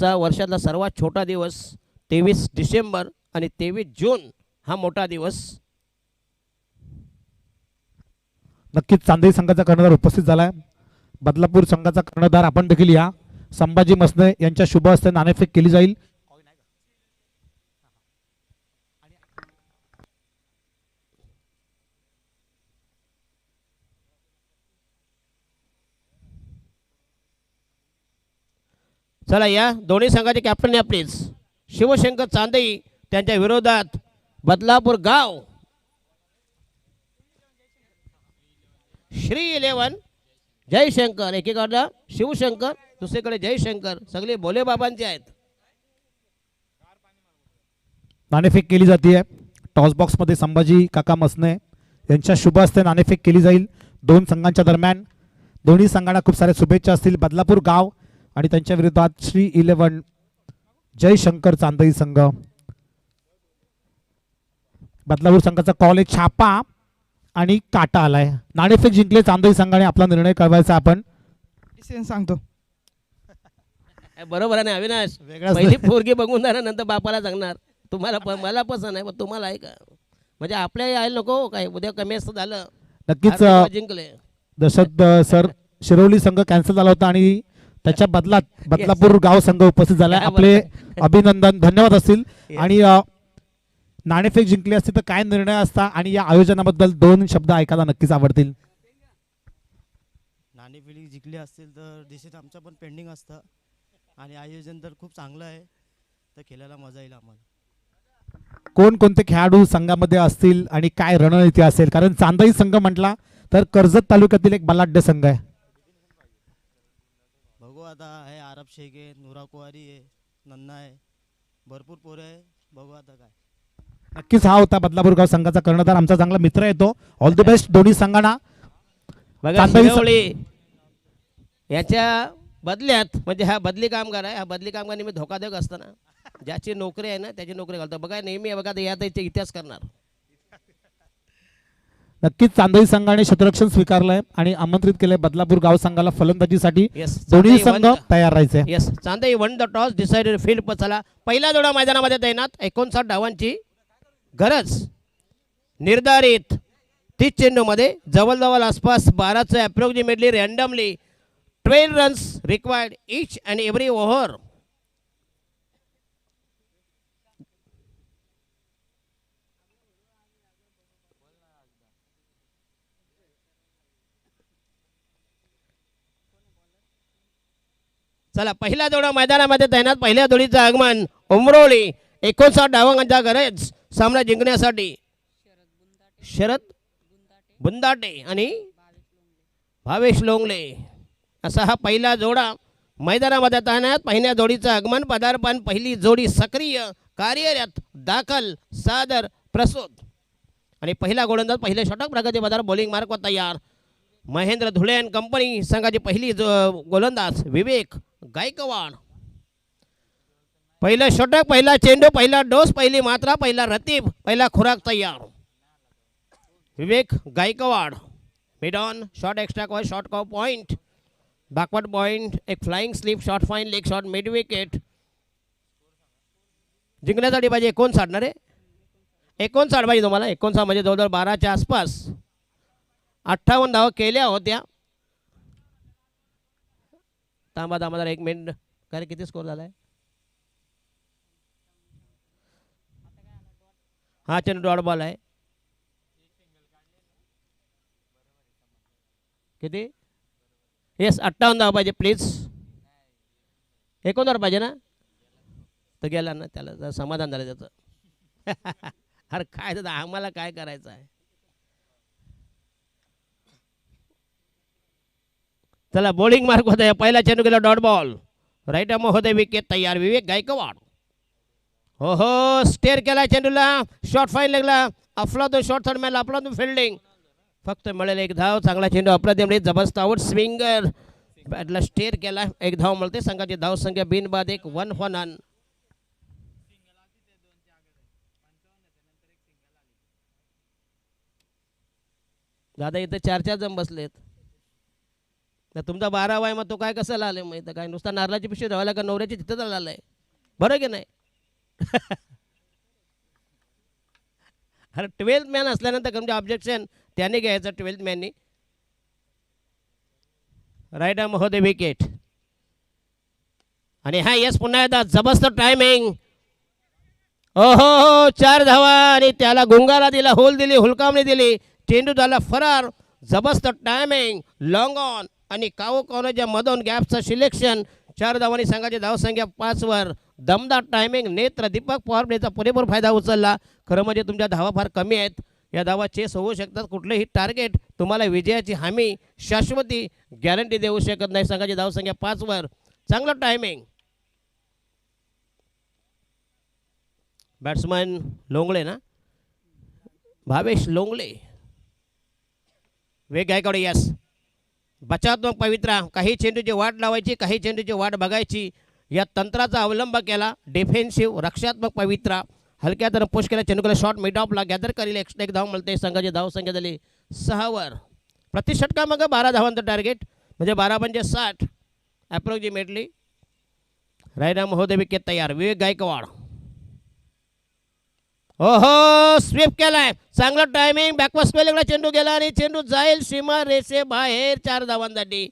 आजचा वर्षातला सर्वात छोटा दिवस 23 डिसेंबर आणि 23 जून हा मोठा दिवस. नक्कीच चांदई संघाचा कर्णधार उपस्थित झालाय. बदलापूर संघाचा कर्णधार आपण देखील या. संभाजी मसने यांच्या शुभ हस्ते नाणेफेक केली जाईल. चला या दोन्ही संघाचे कॅप्टन या प्लीज. शिवशंकर चांदई त्यांच्या विरोधात बदलापूर गाव. श्री 11 जयशंकर, एकीकडे शिवशंकर दुसरीकडे जयशंकर, सगळे भोले बाबांचे आहेत. नाणेफेक केली जाते. टॉस बॉक्स मध्ये संभाजी काका मसने यांच्या शुभ हस्ते नाणेफेक केली जाईल दोन संघांच्या दरम्यान. दोन्ही संघांना खूप साऱ्या शुभेच्छा असतील. बदलापूर गाव आणि त्यांच्या विरोधात श्री 11 जयशंकर चांदई संघ. बदलापूर संघाचा कॉल एक छापा आणि काटा आलाय. नाणेफेक जिंकले चांदई संघाने. आपला निर्णय कळवायचा आपण सांगतो. बरोबर आहे ना अविनाश. वेगळाच पहिली पोरगी बघून नंतर बापाला सांगणार तुम्हाला मला पसंत आहे पण तुम्हाला आहे का, म्हणजे आपल्या यायला नको काय उद्या कमी असं झालं. नक्कीच जिंकले. दशरथ सर शिरोली संघ कॅन्सल झाला होता आणि त्याच्या बदलात बदलापूर गाव संघ उपस्थित झाला. आपले अभिनंदन धन्यवाद असतील. आणि नाणेफेक जिंकली असती तर काय निर्णय असता आणि या आयोजनाबद्दल दोन शब्द ऐकायला नक्कीच आवडतील. नाणेफेक जिंकली असतील तर डिसिजन आमचं पण पेंडिंग असतं आणि आयोजन तर खूप चांगलं आहे तर खेळायला मजा येईल आम्हाला. कोणकोणते खेळाडू संघामध्ये असतील आणि काय रणनीती असेल, कारण चांदई संघ म्हटला तर कर्जत तालुक्यातील एक बलाढ्य संघ आहे. बघू आता आहे आरब शेख आहे, नुरा कुवारी आहे, नन्ना आहे, भरपूर पोरं आहे. बघू आता काय. नक्कीच हा होता बदलापूर गाव संघाचा कर्णधार, आमचा चांगला मित्र येतो. ऑल द बेस्ट दोन्ही संघांना. बघा शिरवळी याच्या बदल्यात म्हणजे हा बदली कामगार आहे. हा बदली कामगार नेहमी धोकादायक असताना ज्याची नोकरी आहे ना त्याची नोकरी घालतो. बघा नेहमी बघा यात इतिहास करणार. नक्कीच चांदई संघाने क्षेत्ररक्षण स्वीकारलंय आणि आमंत्रित केलंय बदलापूर गाव संघाला फलंदाजीसाठी. Yes, दोन्ही चांदई संघ won तयार राहायचे. Yes Chandai won the toss decided field पचाला. पहिला जोडा मैदानामध्ये तैनात. 59 धावांची गरज निर्धारित 30 चेंडूमध्ये जवळजवळ आसपास 12चं approximately randomly 12 runs required each and every over. चला पहिला जोडा मैदानामध्ये तैनात. पहिल्या जोडीचं आगमन उमरोळी 59 धावांच्या गरज सामना जिंकण्यासाठी शरद बुंदाटे आणि भावेश लोंगले असा हा पहिला जोडा मैदानामध्ये तैनात. पहिल्या जोडीचं आगमन पदार्पण पहिली जोडी सक्रिय कार्यरत दाखल सादर प्रस्तुत आणि पहिला गोलंदाज पहिले षटक प्रगती पदार्थ बॉलिंग मार्कवर तयार. महेंद्र धुळे अँड कंपनी संघाची पहिली गोलंदाज विवेक गायकवाड. पहिलं षटक पहिला चेंडू पहिला डोस पहिली मात्रा पहिला रतीब पहिला खुराक तयार. Vivek Gaikwad mid on short extra cover short cover point backward point एक flying slip short fine leg short mid wicket. जिंकण्यासाठी पाहिजे 59 ना रे. 59 पाहिजे तुम्हाला. 59 म्हणजे जवळजवळ 12च्या आसपास 58 धावा केल्या होत्या. थांबा जरा 1 मिनिट. काय किती स्कोर झालाय. हा चेंडू डॉट बॉल आहे. किती. येस 58 धावा पाहिजे प्लीज. 59 पाहिजे ना तर गेला ना त्याला जरा समाधान झालं त्याचं. अरे काय दादा आम्हाला काय करायचं आहे. चला बॉलिंग मार्क होता. पहिला चेंडू गेला डॉट बॉल. राईट आर्म होते विकेट तयार. विवेक गायकवाड हो हो स्टेअर केला चेंडूला. शॉर्ट फाईन लागला. अफलातून शॉर्ट थर्ड मॅन अफलातून फिल्डिंग. फक्त मिळेल एक धाव. चांगला चेंडू अप्रतिम जबरदस्त आउट स्विंगर बॅटला स्टेअर केला. एक धाव मिळते. संघाची धाव संख्या बिनबाद 1 1 फॉर नन. दादा इथे 4 जण बसलेत. तर तुमचा 12 आहे, मग तो काय कसं आलाय? मग इथं काय नुसता नारळाची पिशवी धवायला का नवऱ्याची तिथं आलाय? बरं की नाही? अरे 12th मॅन असल्यानंतर म्हणजे ऑब्जेक्शन त्याने घ्यायचं 12th मॅननी. राईट महोदय विकेट. आणि हा यस पुन्हा एकदा जबरदस्त टायमिंग. ओहो हो 4 धावा आणि त्याला गुंगारा दिला, होल दिली, हुलकावणी दिली, चेंडू झाला फरार. जबरदस्त टायमिंग, लॉंग ऑन आणि कावो कॉर्नरच्या मधून गॅपचं सिलेक्शन. 4 धावांनी संघाची धावसंख्या 5 वर. दमदार टायमिंग. नेत्र दीपक पॉवर प्लेचा पुरेपूर फायदा उचलला. खरं म्हणजे तुमच्या धावा फार कमी आहेत. या धावा चेस होऊ शकतात. कुठलेही टार्गेट तुम्हाला विजयाची हमी शाश्वती गॅरंटी देऊ शकत नाही. संघाची धावसंख्या 5 वर. चांगलं टायमिंग. बॅट्समन लोंगळे ना, भावेश लोंगळे. वेग गायकवाड यस. बचावात्मक पवित्रा. काही चेंडूची वाट लावायची, काही चेंडूची वाट बघायची, या तंत्राचा अवलंब केला. डिफेन्सिव्ह रक्षात्मक पवित्रा. हलक्या तर पुश केला, चेंडूला शॉट मिड ऑफला गॅदर करेल. एक्स्ट्रा एक धाव मिळते. संघाची धावसंख्या झाली 6 वर. प्रतिषटका मग 12 धावांचं टार्गेट म्हणजे 12 म्हणजे 60 अप्रॉक्सिमेटली. रायना महोदय विकेट तयार. विवेक गायकवाड. ओहो स्वीप केलाय. चांगलं टायमिंग. बॅकवर्ड वेगळा चेंडू गेला आणि चेंडू जाईल सीमा रेषे बाहेर 4 धावांसाठी.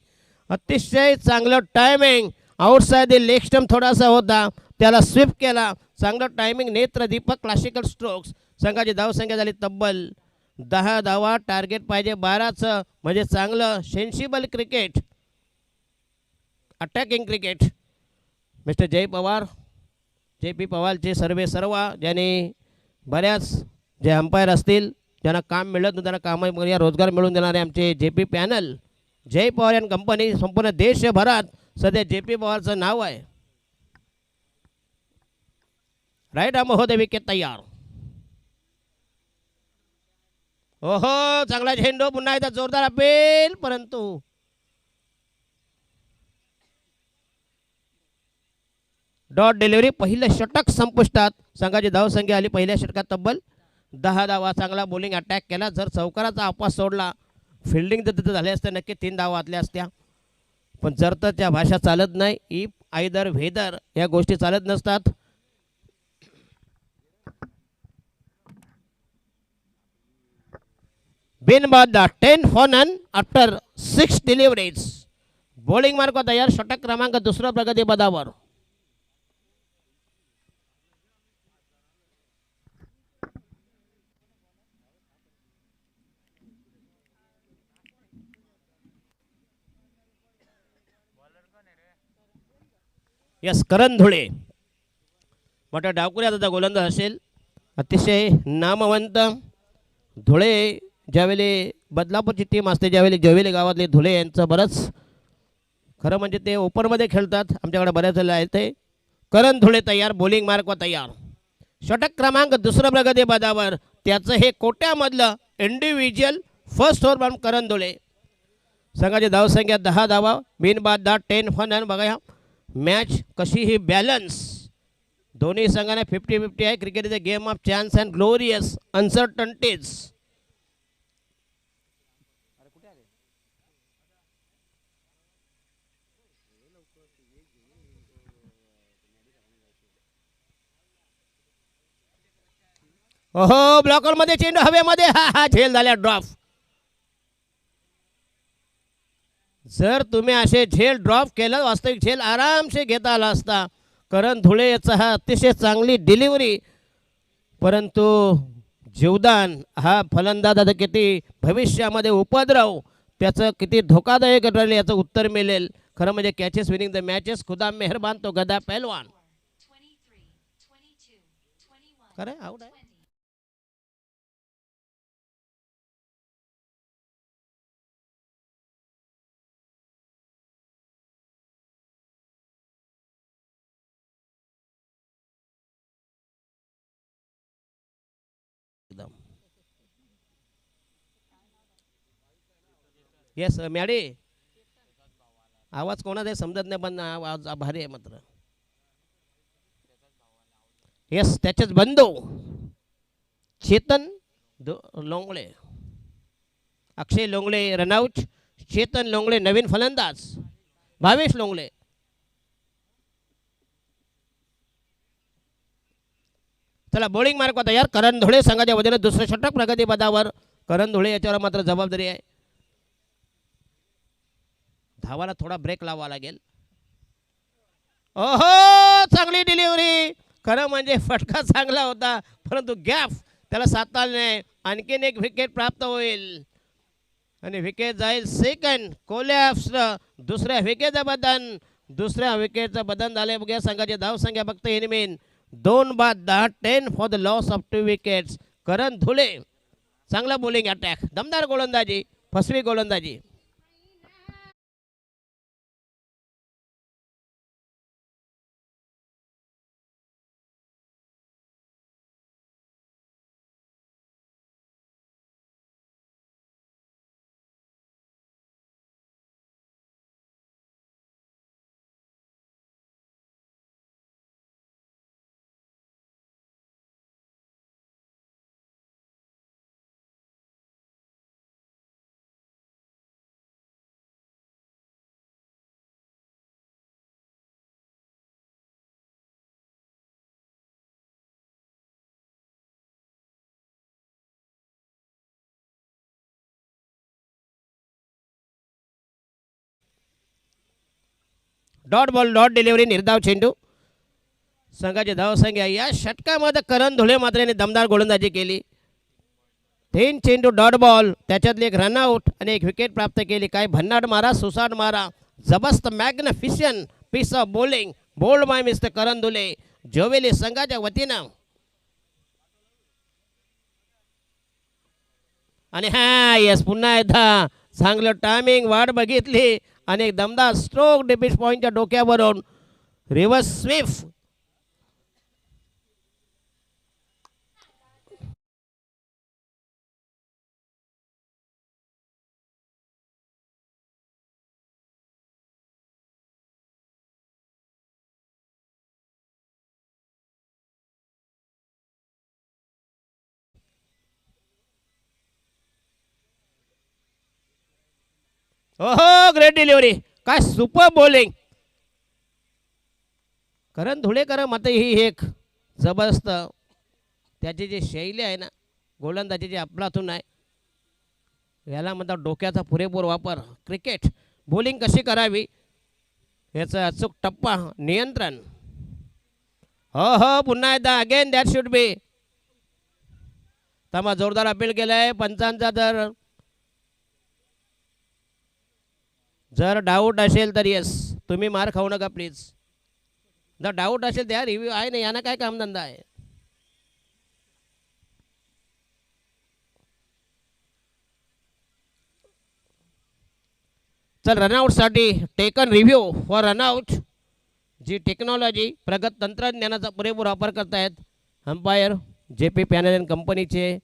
अतिशय चांगलं टायमिंग. आउटसाइड लेग स्टंप थोडासा होता, त्याला स्वीप केला. चांगलं टायमिंग. नेत्र दीपक क्लासिकल स्ट्रोक्स. संघाची धावसंख्या झाली तब्बल 10 धावा. टार्गेट पाहिजे 12चं म्हणजे चांगलं sensible cricket, attacking cricket. Mister Jay Pawar, J P पवारचे सर्व ज्यांनी बऱ्याच जे अंपायर असतील ज्यांना काम मिळत नाही त्यांना काम रोजगार मिळवून देणारे आमचे J P panel, Jay Pawar and company. संपूर्ण देशभरात सध्या जे पी पवारचं नाव आहे. राईट महोदय विकेट तयार. ओहो चांगला झेंडू. पुन्हा एकदा जोरदार अपेल, परंतु डॉट डिलिव्हरी. पहिलं षटक संपुष्टात. संघाची धावसंख्या आली पहिल्या षटकात तब्बल 10 धावा. चांगला बॉलिंग अटॅक केला. जर चौकाराचा आपास सोडला, फिल्डिंग जर तिथं झाले असते नक्की 3 धावा आतल्या असत्या. पण जर तर त्या भाषा चालत नाही, इफ आयदर व्हेदर या गोष्टी चालत नसतात. बिन बाद 10 for none after 6 deliveries. Bowling mark तयार. षटक क्रमांक 2 प्रगती पदावर. यस करण धुळे. मोठा डावकुऱ्याचा गोलंदाज असेल. अतिशय नामवंत धुळे. ज्यावेळी बदलापूरची टीम असते, ज्यावेळी जवेली गावातले धुळे यांचं बरंच खरं म्हणजे ते ओपनमध्ये खेळतात. आमच्याकडे बऱ्याच वेळेला आहे ते. करण धुळे तयार. बॉलिंग मार्क तयार. षटक क्रमांक 2 प्रगती पदावर. त्याचं हे कोट्यामधलं इंडिव्हिज्युअल फर्स्ट ओव्हर बाउंड करण धुळे. संघाची धावसंख्या 10 धावा. बिन बाद 10 for none. बघा मॅच कशी ही बॅलन्स. दोन्ही संघाने 50-50 आहे. Cricket is a game of chance and glorious uncertainties. ओहो ब्लॉकरमध्ये चेंडू हवेमध्ये. हा झेल झाल्या ड्रॉप. जर तुम्ही असे झेल ड्रॉप केलं, वास्तविक झेल आरामसे घेता आला असता. करण धुळे याचा हा अतिशय चांगली डिलिव्हरी, परंतु जीवदान हा फलंदाज आता किती भविष्यामध्ये उपद्रव त्याचं किती धोकादायक ठरेल याचं उत्तर मिळेल. खरं म्हणजे कॅचेस विनिंग द मॅचेस. खुदा मेहरबान तो गदा पहलवान. खरं आउट आहे. Yes Maddy. आवाज कोणाचा समजत नाही पण आवाज भारी आहे मात्र. येस त्याचेच बंधू चेतन लोंगळे, अक्षय लोंगळे रनआउट. चेतन लोंगळे नवीन फलंदाज भावेश लोंगळे. चला बॉलिंग मार्क तयार. करण धुळे संघाच्या वतीने दुसरे षटक प्रगती पदावर. करण धुळे याच्यावर मात्र जबाबदारी आहे. धावाला थोडा ब्रेक लावावा लागेल. ओहो चांगली डिलिव्हरी. खरं म्हणजे फटका चांगला होता परंतु गॅप त्याला साधता आला नाही. आणखीन एक विकेट प्राप्त होईल आणि विकेट जाईल सेकंड. कोलॅप्स दुसऱ्या विकेटचं बदन. दुसऱ्या विकेटचं बदन झाले. बघूया संघाची धावसंख्या फक्त इनमेन 2 बाद 10 10 for the loss of 2 wickets. Karan Dhule चांगला बॉलिंग अटॅक. दमदार गोलंदाजी. फसवी गोलंदाजी. Dot ball dot delivery. निर्धाव चेंडू. संघाची धावसंख्या या षटकामध्ये करण धुळे मात्र यांनी दमदार गोलंदाजी केली. 3 चेंडू डॉट बॉल त्याच्यातली एक रनआउट आणि एक विकेट प्राप्त केली. काय भन्नाट मारा सुसाट मारा. जबरदस्त magnificent piece of bowling bowled by mister Karan Dhule जोवेली संघाच्या वतीनं. आणि हा येस पुन्हा एकदा चांगलं टायमिंग वाट बघितली आणि एक दमदार स्ट्रोक डिपिश पॉईंटच्या डोक्यावरून रिव्हर्स स्वीप. ओहो ग्रेट डिलिव्हरी. काय सुपर बॉलिंग. करण धुळेकर मात्र ही एक जबरदस्त त्याची जी शैली आहे ना गोलंदाजीची अफलातून आहे. याला म्हणतात डोक्याचा पुरेपूर वापर. क्रिकेट बॉलिंग कशी करावी याचा अचूक टप्पा नियंत्रण. हो हो पुन्हा एकदा अगेन दॅट शुड बी. तमा जोरदार अपील केलं आहे पंचांचा. जर डाऊट असेल तर येस तुम्ही मार खाऊ नका प्लीज. जर डाऊट असेल त्या रिव्ह्यू आहे ना यांना काय कामधंदा आहे. चल रनआउटसाठी टेकन रिव्ह्यू फॉर रनआउट. जी टेक्नॉलॉजी प्रगत तंत्रज्ञानाचा पुरेपूर वापर करतायत अंपायर JP पॅनल अँड कंपनीचे.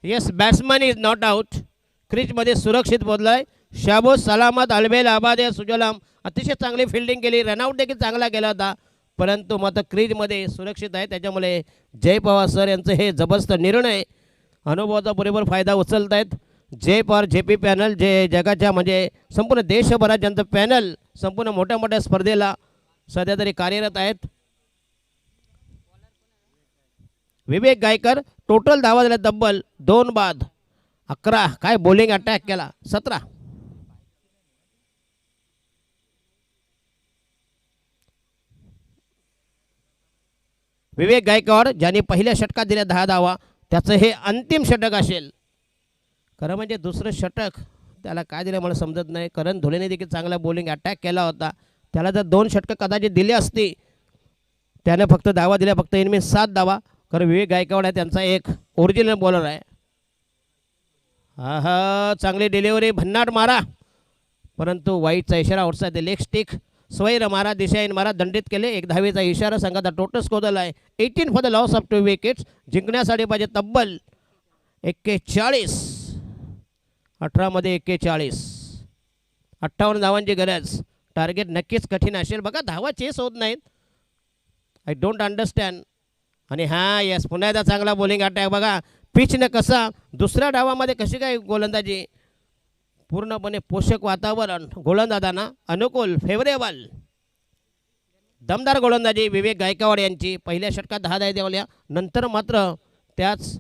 Yes batsman is not out. क्रीजमध्ये सुरक्षित पोहोचलाय. शाबोज सलामत अलबेल आबाद सुजलाम अतिशय चांगली फिल्डिंग केली. रनआउट देखील चांगला केला होता परंतु मात्र क्रीजमध्ये सुरक्षित आहे. त्याच्यामुळे जय पवार सर यांचं हे जबरदस्त निर्णय अनुभवाचा पुरेपूर फायदा उचलत आहेत. जय पवार JP पॅनल जे जगाच्या म्हणजे संपूर्ण देशभरात ज्यांचं पॅनल संपूर्ण मोठ्या मोठ्या स्पर्धेला सध्या तरी कार्यरत आहेत. विवेक गायकर टोटल धावा झाल्या तब्बल 2 बाद 11. काय बॉलिंग अटॅक केला 17. विवेक गायकवाड ज्यांनी पहिल्या षटकात दिल्या 10 धावा त्याचं हे अंतिम षटक असेल. खरं म्हणजे दुसरं षटक त्याला काय दिलं मला समजत नाही. करण धुळेने देखील चांगला बॉलिंग अटॅक केला होता. त्याला जर 2 षटकं कदाचित दिली असती त्याने फक्त धावा दिल्या फक्त इनमेन 7 धावा. कारण विवेक गायकवाड आहे त्यांचा एक ओरिजिनल बॉलर आहे. हा चांगली डिलिव्हरी भन्नाट मारा, परंतु वाईटचा इशारा आउटसाइड द लेग स्टिक. स्वैर मारा, दिशाहीन मारा, दंडित केले. एक धावेचा इशारा. संघाचा टोटल स्कोर झाला आहे 18 for the loss of 2 wickets. जिंकण्यासाठी पाहिजे तब्बल 41. 18 मध्ये 41. 58 धावांची गरज. टार्गेट नक्कीच कठीण असेल. बघा धावा चेस होत नाहीत. I don't understand. आणि हां यस पुन्हा एकदा चांगला बॉलिंग अटॅक. बघा पिचनं कसा दुसऱ्या डावामध्ये कशी काय गोलंदाजी. पूर्णपणे पोषक वातावरण गोलंदाजांना अनुकूल फेवरेबल. दमदार गोलंदाजी विवेक गायकवाड यांची. पहिल्या षटकात 10 धावा देवल्या. नंतर मात्र त्याच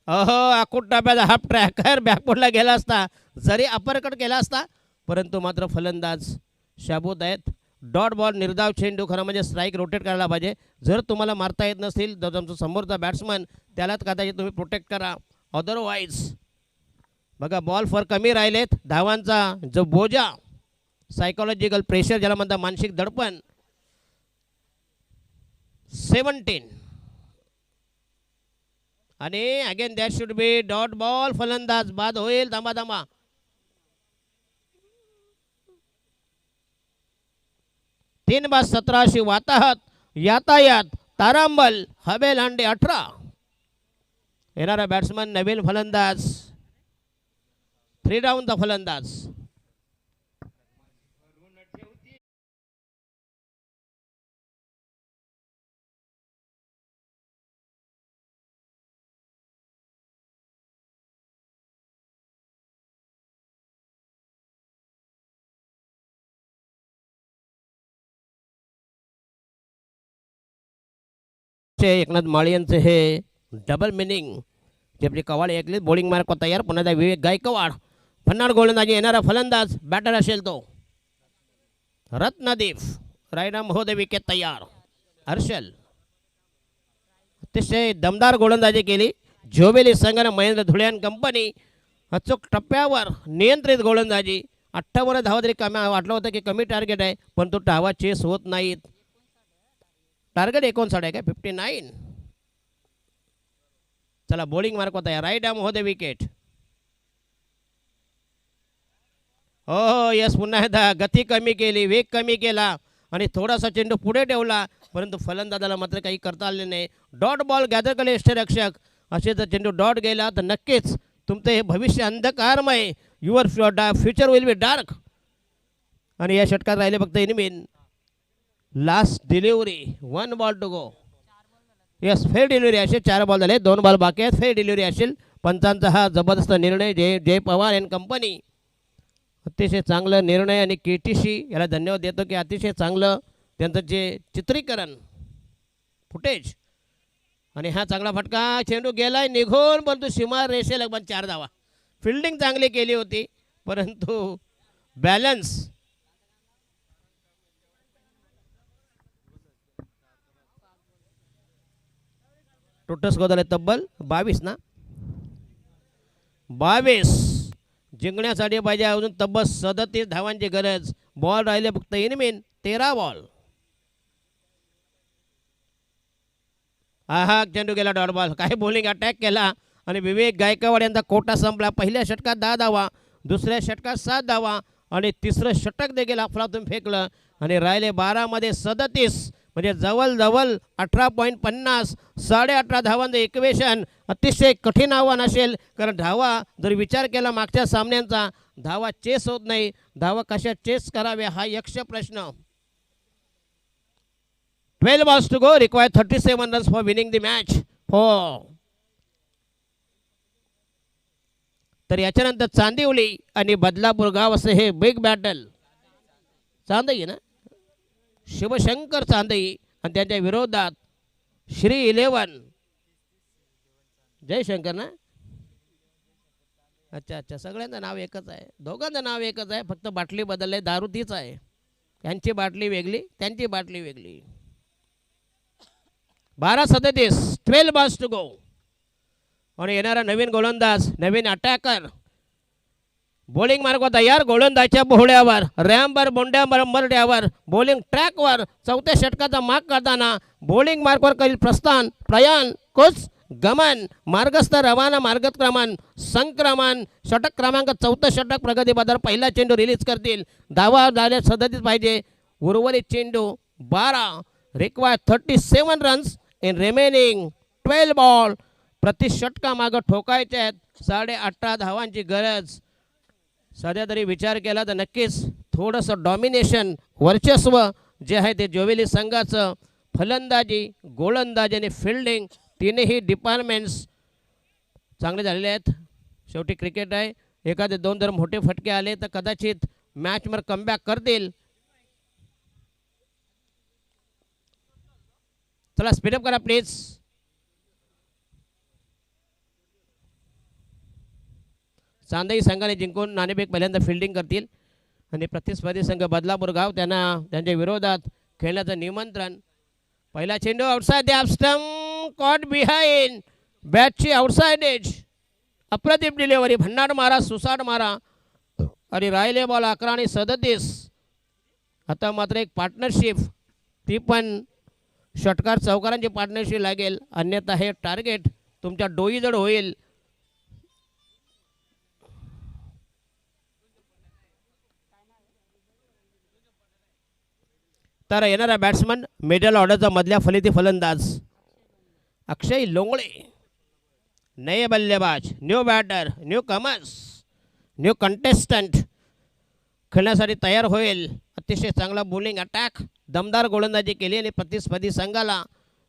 आकुट टप्प्यात हाफ ट्रॅकर बॅकफुटला गेला असता, जरी अपरकट केला असता, परंतु मात्र फलंदाज शाबूत आहेत. डॉट बॉल निर्धाव चेंडू. खरं म्हणजे स्ट्राईक रोटेट करायला पाहिजे. जर तुम्हाला मारता येत नसेल तर तुमचा समोरचा बॅट्समन त्यालाच कदाचित तुम्ही प्रोटेक्ट करा. अदरवाईज बघा बॉल फॉर कमी राहिलेत. धावांचा जो बोजा सायकोलॉजिकल प्रेशर ज्याला म्हणतात मानसिक दडपण 17. आणि again that should be dot ball. फलंदाज बाद होईल. धामा धामा. तीन बाद 17 वाताहत यातायात तारांबल हबेल हांडे 18. येणारा बॅट्समन नवीन फलंदाज. 3 डाऊनचा फलंदाज. एकनाथ माळी यांचे हे डबल मिनिंग. जे आपली कवाड ऐकली बॉलिंग मार्क तयार. पुन्हा एकदा विवेक गायकवाड. भन्नाट गोलंदाजी. येणारा फलंदाज बॅटर असेल तो रत्नदीप. रायडा महोदय विकेट तयार. हर्षल. अतिशय दमदार गोलंदाजी केली. झोबेली संघाने महेंद्र धुळ्यान कंपनी. अचूक टप्प्यावर नियंत्रित गोलंदाजी. 58 धावा तरी कमी वाटलं होतं की कमी टार्गेट आहे, पण तो धावा चेस होत नाहीत. टार्गेट 59 आहे काय 59. चला बॉलिंग मार्क होता आहे. राईट आर्म होते विकेट. हो यस पुन्हा एकदा गती कमी केली, वेग कमी केला आणि थोडासा चेंडू पुढे ठेवला, परंतु फलंदाजाला मात्र काही करता आले नाही. डॉट बॉल गॅदर केले यष्टीरक्षक. असे जर चेंडू डॉट गेला तर नक्कीच तुमचं हे भविष्य अंधकारमय. Your future will be dark. आणि या षटकात राहिले फक्त इनिमिन. Last delivery 1 ball to go. Yes fair delivery असेल. 4 बॉल झाले, 2 बॉल बाकी आहेत. फेर डिलिव्हरी असेल. पंचांचा हा जबरदस्त निर्णय. जय पवार अँड कंपनी. अतिशय चांगला निर्णय आणि KTC याला धन्यवाद देतो की अतिशय चांगलं त्यांचं जे चित्रीकरण फुटेज. आणि हा चांगला फटका. चेंडू गेलाय निघून, परंतु सीमा रेषे लगभग 4 धावा. फिल्डिंग चांगली केली होती, परंतु बॅलन्स टोटल स्कोर झाले तब्बल 22 ना. 22 जिंकण्यासाठी पाहिजे अजून तब्बल 37 धावांची गरज. बॉल राहिले फक्त इनमिन 13 बॉल. हा चेंडू गेला डॉट बॉल. काही बॉलिंग अटॅक केला आणि विवेक गायकवाड यांचा कोटा संपला. पहिल्या षटकात 10 धावा, दुसऱ्या षटकात 7 धावा आणि तिसरं षटक देखील अफलातून फेकलं आणि राहिले 12 मध्ये 37 म्हणजे जवळजवळ 18.50 18.5 धावांचं इक्वेशन. अतिशय कठीण आव्हान असेल, कारण धावा जर विचार केला मागच्या सामन्यांचा, धावा चेस होत नाही. धावा कशा चेस कराव्या हा यक्ष प्रश्न. 12 balls to go. Require 37 runs for winning the match. तर याच्यानंतर चांदिवली आणि बदलापूर गाव असे हे बिग बॅटल. चांदई ना, शिवशंकर चांदई आणि त्यांच्या विरोधात श्री 11 जयशंकर ना. अच्छा सगळ्यांचं नाव एकच आहे, दोघांचं नाव एकच आहे, फक्त बाटली बदलले. दारू तीच आहे. त्यांची बाटली वेगळी, त्यांची बाटली वेगळी. 12-37 12 balls to go. आणि येणारा नवीन गोलंदाज, नवीन अटॅकर बॉलिंग मार्ग तयार गोलंदाजच्या बोहड्यावर रॅमवर बोंड्यावर मरड्यावर बॉलिंग ट्रॅकवर चौथ्या षटकाचा माग करताना बॉलिंग मार्गवर करील प्रस्थान प्रयाण कोच गमन मार्गस्थ रवाना मार्गक्रमण संक्रमण षटक क्रमांक चौथं षटक प्रगती बदल पहिला चेंडू रिलीज करतील धावा झाल्या 37 पाहिजे उर्वरित चेंडू 12 require 37 runs in remaining 12 ball प्रति षटका मागं ठोकायचे आहेत 18.5 धावांची गरज सध्या तरी विचार केला तर नक्कीच थोडंसं डॉमिनेशन वर्चस्व जे आहे ते जोवेली संघाचं फलंदाजी गोलंदाजी आणि फिल्डिंग तिन्ही डिपार्टमेंट्स चांगले झालेले आहेत शेवटी क्रिकेट आहे एखादे 2 जर मोठे फटके आले तर कदाचित मॅचवर कमबॅक करतील चला स्पीडअप करा प्लीज चांदई संघाने जिंकून नाणेफेक पहिल्यांदा फिल्डिंग करतील आणि प्रतिस्पर्धी संघ बदलापूर गाव त्यांना त्यांच्या विरोधात खेळण्याचं निमंत्रण पहिला चेंडू outside the off stump caught behind बॅटची आउटसाइड एज अप्रतिम डिलिव्हरी भन्नाट मारा सुसाट मारा आणि राहिले बॉल 11 आणि 37 आता मात्र एक पार्टनरशिप ती पण षटकार चौकारांची पार्टनरशिप लागेल अन्यथा हे टार्गेट तुमच्या डोईजड होईल तर येणारा बॅट्समन मिडल ऑर्डरचा मधल्या फलिती फलंदाज अक्षय लोंगळे नये बल्लेबाज new batter new comers new contestant खेळण्यासाठी तयार होईल अतिशय चांगला बॉलिंग अटॅक दमदार गोलंदाजी केली आणि प्रतिस्पर्धी संघाला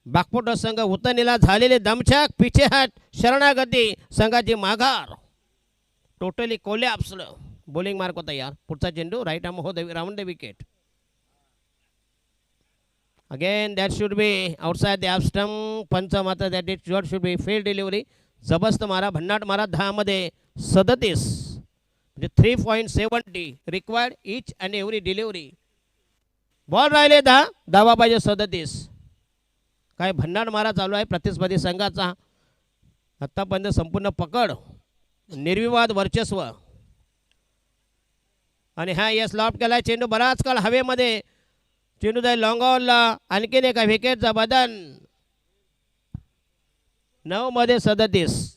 बागपोटा संघ उतरणीला झालेले दमछाक पिछेहाट शरणागती संघाची माघार टोटली कोलॅप्स्ड बॉलिंग मार्क तयार पुढचा चेंडू राईट आर्म हो round the wicket again that should be outside the off stump पंच मात्र that it should be fail delivery जबरदस्त मारा भन्नाट मारा 10 मध्ये 37 म्हणजे 3.70 required each and every delivery ball राहिले 10 धावा पाहिजे 37 काय भन्नाट मारा चालू आहे प्रतिस्पर्धी संघाचा आत्तापर्यंत संपूर्ण पकड निर्विवाद वर्चस्व आणि हा यस लॉफ्ट केला चेंडू बराच काळ हवेमध्ये चेंडू जाईल लॉंग ऑनला आणखीन एका विकेटचा बदन 9 मध्ये 37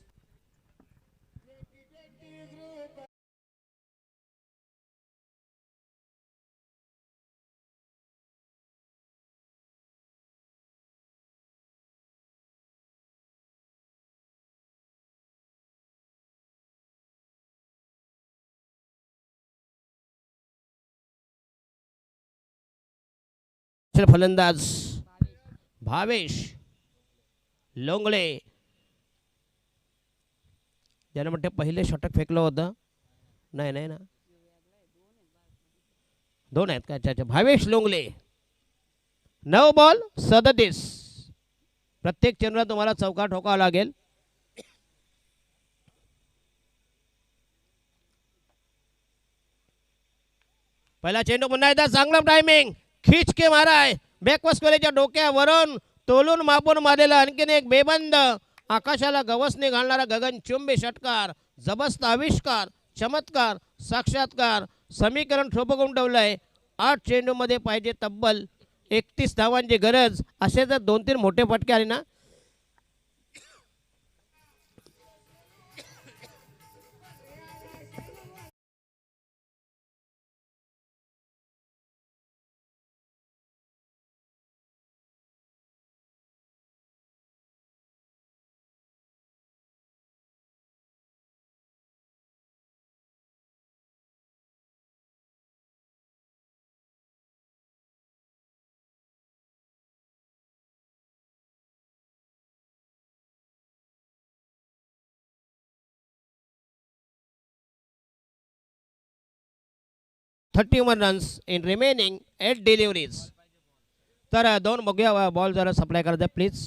फलंदाज भावेश लोंगळे ज्याने म्हणते पहिले षटक फेकलं होतं नाही ना 2 आहेत का अच्छा भावेश लोंगले 9 बॉल 37 प्रत्येक चेंडूला तुम्हाला चौका ठोकावा लागेल पहिला चेंडू पुन्हा एकदा चांगला टायमिंग खिच के मारा आहे बॅकवर्सच्या डोक्यावरून तोलून मापून मारलेला आणखीन एक बेबंद आकाशाला गवसने घालणारा गगनचुंबी षटकार जबरदस्त आविष्कार चमत्कार साक्षात्कार समीकरण ठोपकून ठेवलंय 8 चेंडूमध्ये पाहिजे तब्बल 31 धावांची गरज असे जर 2-3 मोठे फटके आले ना $31 runs in remaining 8 deliveries. तर 2 बघूया बॉल जरा सप्लाय करा प्लीज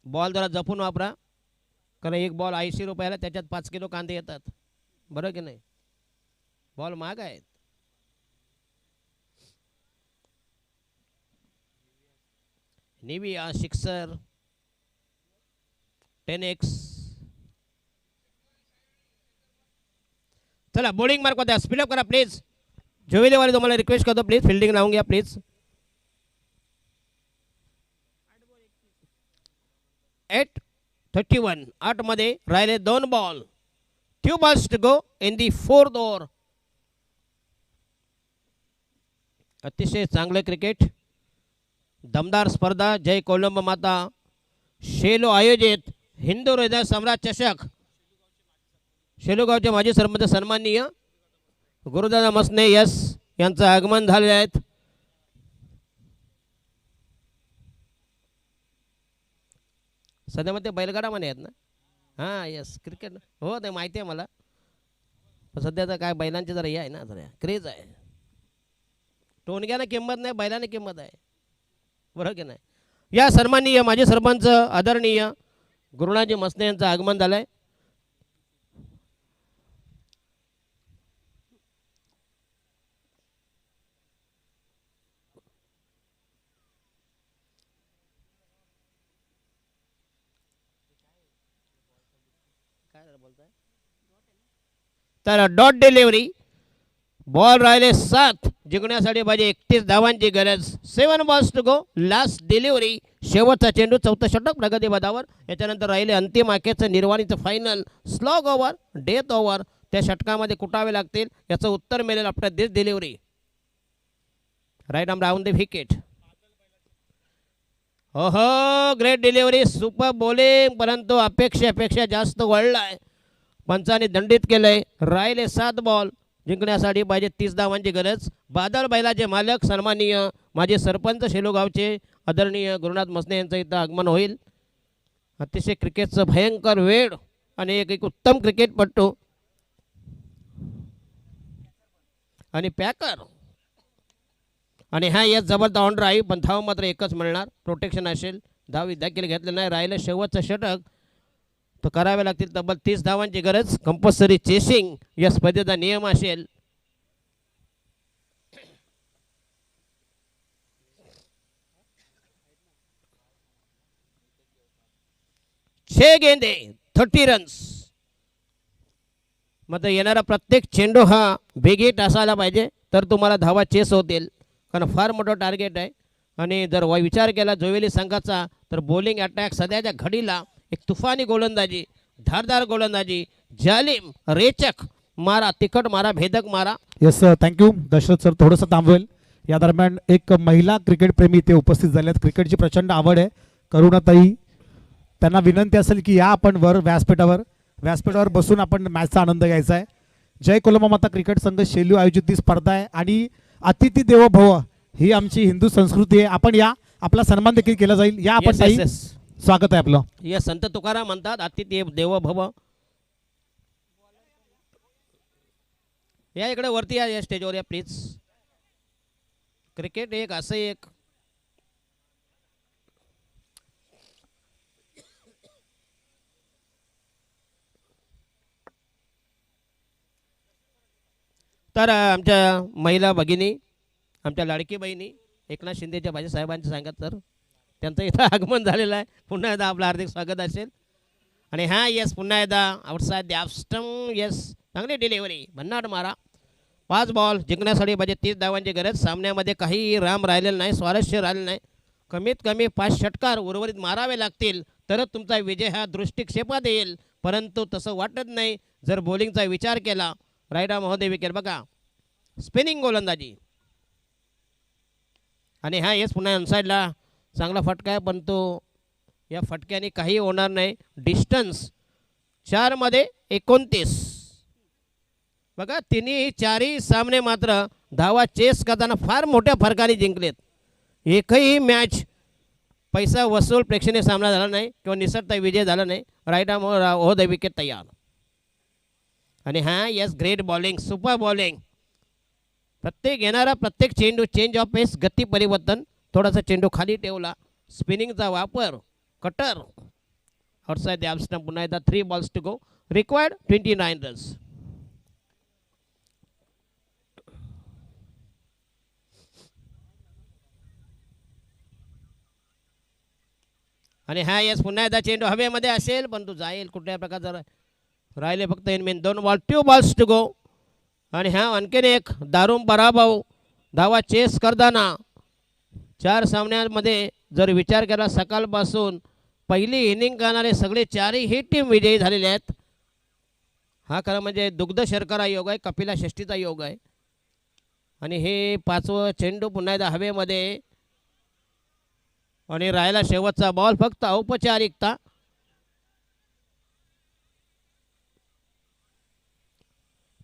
बॉल जरा जपून वापरा कारण एक बॉल 80 रुपयाला त्याच्यात 5 किलो कांदे येतात बरं की नाही बॉल महाग आहेत निविया सिक्सर 10x. चला बॉलिंग मार्क होत्या, स्पीडअप करा प्लीज. जोवेलीवाले तुम्हाला रिक्वेस्ट करतो प्लीज फिल्डिंग लावून घ्या प्लीज. 8:31 8 मध्ये राहिले 2 ball. 2 balls to go in the 4th over. अतिशय चांगलं क्रिकेट, दमदार स्पर्धा. जय कोलंब माता शेलो आयोजित हिंदू हृदय सम्राट चषक. शेलूगावचे माजी सरपंच सन्माननीय गुरुदादा मसने यस यांचं आगमन झालेले आहेत. सध्या मध्ये बैलगाडा म्हणे आहेत ना. हां यस क्रिकेट हो ते माहिती आहे मला. पण सध्या तर काय बैलांची जरा हे आहे ना, जरा क्रेज आहे. टोनग्यानं किंमत नाही, बैलाने किंमत आहे. बरोबर की नाही. या सन्माननीय माजी सरपंच आदरणीय गुरुनाजी मसने यांचं आगमन झालं आहे. तर डॉट डिलिव्हरी. बॉल राहिले 7, जिंकण्यासाठी पाहिजे 31 धावांची गरज. 7 balls to go. Last delivery, शेवटचा चेंडू, चौथं षटक प्रगती पदावर. याच्यानंतर राहिले अंतिम आखेचं निर्वाणीचं final slog over, death over. त्या षटकामध्ये कुटावे लागतील, याचं उत्तर मिळेल after this delivery. Right arm round the wicket. ओहो ग्रेट डिलिव्हरी, सुपर बॉलिंग, परंतु अपेक्षेपेक्षा जास्त वळलाय. पंचाने दंडित केलंय. राहिले 7 बॉल, जिंकण्यासाठी पाहिजे 30 धावांची गरज. बादल बैलाचे मालक सन्माननीय माझे सरपंच शेलूगावचे आदरणीय गुरुनाथ मसने यांचं इथं आगमन होईल. अतिशय क्रिकेटचं भयंकर वेळ आणि एक उत्तम क्रिकेटपटू आणि पॅकर. आणि हा यस जबरदस्त ऑन ड्राईव्ह, पण धाव मात्र एकच मिळणार. प्रोटेक्शन असेल, धाव देखील घेतलेलं नाही. राहिलं शेवटचं षटक, तो करावे लागतील. तब्बल 30 धावांची गरज. कंपल्सरी चेसिंग या स्पर्धेचा नियम असेल. छे गेंदे 30 रन्स. मग येणारा प्रत्येक चेंडू हा बिग हिट असायला पाहिजे, तर तुम्हाला धावा चेस होतील. कारण फार मोठं टार्गेट आहे. आणि जर विचार केला जोवेली संघाचा, तर बॉलिंग अटॅक सध्याच्या घडीला एक तुफानी गोलंदाजी, धारदार गोलंदाजी, जालिम, रेचक मारा, तिखट मारा, भेदक मारा. Yes thank you Dasharath sir. थोडंसं थांबवेल. या दरम्यान एक महिला क्रिकेट प्रेमी इथे उपस्थित झाले आहेत. क्रिकेटची प्रचंड आवड आहे. करुणाताई, त्यांना विनंती असेल की या आपण व्यासपीठावर बसून आपण मॅचचा आनंद घ्यायचा आहे. जय कोलंबा माता क्रिकेट संघ शेलू आयोजित ही स्पर्धा आहे आणि अतिथी देवो भव ही आमची हिंदू संस्कृती आहे. आपण या, आपला सन्मान देखील केला जाईल. या आपण ताई, स्वागत आहे आपलं. या संत तुकाराम म्हणतात अतिथी देवो भव. या इकडे वरती या स्टेजवर या प्लीज. क्रिकेट एक असं एक तर आमच्या महिला भगिनी, आमच्या लाडकी बहिणी एकनाथ शिंदेच्या भाजी साहेबांचे सांगत तर त्यांचं इथं आगमन झालेलं आहे. पुन्हा एकदा आपलं हार्दिक स्वागत असेल. आणि हां येस पुन्हा एकदा आउटसाईड द ऑफ येस चांगली डिलिव्हरी, भन्नाट मारा. 5 बॉल, जिंकण्यासाठी पाहिजे 30 धावांची गरज. सामन्यामध्ये काही राम राहिलेलं नाही, स्वारस्य राहिलं नाही. कमीत कमी 5 षटकार उर्वरित मारावे लागतील, तरच तुमचा विजय हा दृष्टिक्षेपात येईल. परंतु तसं वाटत नाही जर बॉलिंगचा विचार केला. राईट आर्म महोदय विकेट बघा, स्पिनिंग गोलंदाजी. आणि हा येस पुन्हा अनसाईडला चांगला फटका आहे, पण तो या फटक्याने काही होणार नाही. डिस्टन्स 4 मध्ये 29. बघा तिन्ही 4ही सामने मात्र धावा चेस करताना फार मोठ्या फरकाने जिंकलेत. एकही मॅच पैसा वसूल प्रेक्षणीय सामना झाला नाही किंवा निसटता विजय झाला नाही. राईट आर्म हो द विकेट तयार. आणि हां yes great bowling, super bowling. प्रत्येक येणारा प्रत्येक चेंडू चेंज ऑफ पेस, गती परिवर्तन, थोडासा चेंडू खाली ठेवला, स्पिनिंगचा वापर, cutter. Outside the off stump. पुन्हा एकदा 3 balls to go. Required 29 runs. आणि हा येस पुन्हा एकदा चेंडू हवेमध्ये असेल पण तो जाईल कुठल्या प्रकारचा राहिले फक्त इन मेन 2 बॉल 2 बॉल्स टू गो. आणि हा आणखीन एक दारुण पराभव धावा चेस करताना 4 सामन्यांमध्ये जर विचार केला सकाळपासून पहिली इनिंग करणारे सगळे 4ही टीम विजयी झालेले आहेत. हा खरं म्हणजे दुग्ध शर्करा योग आहे, कपिला षष्टीचा योग आहे. आणि हे 5वं चेंडू पुन्हा एकदा हवेमध्ये आणि राहिला शेवटचा बॉल फक्त औपचारिकता.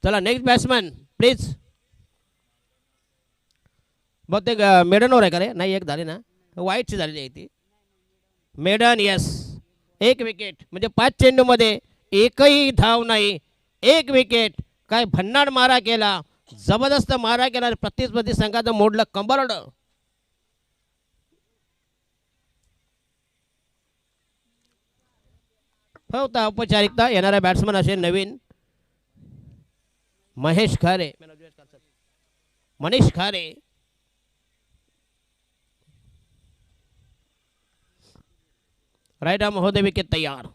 चला नेक्स्ट बॅट्समॅन प्लीज. बहुतेक मेडनवर आहे का रे? नाही एक झाली ना, वाईटची झालेली आहे ती. मेडन येस, 1 विकेट म्हणजे 5 चेंडूमध्ये एकही धाव नाही, 1 विकेट. काय भन्नाट मारा केला, जबरदस्त मारा केला, प्रतिस्पर्धी संघाचं मोडलं कंबरड. फक्त औपचारिकता. येणारा बॅट्समन असेल नवीन महेश खारे, मनीष खारे. राईट आर्म होते विकेट तयार.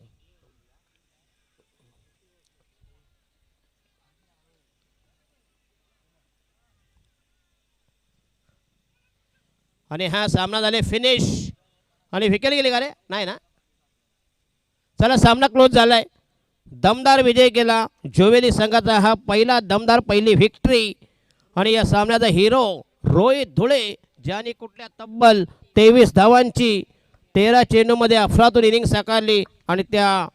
आणि हा सामना झाले फिनिश. आणि विकेट गेली का रे? नाही ना. चला सामना क्लोज झालाय. दमदार विजय केला जोवेली संघाचा. हा पहिला दमदार पहिली विक्ट्री. आणि या सामन्याचा हिरो रोहित धुळे ज्याने कुठल्या तब्बल 23 धावांची 13 चेंडूमध्ये अफलातून इनिंग साकारली आणि त्या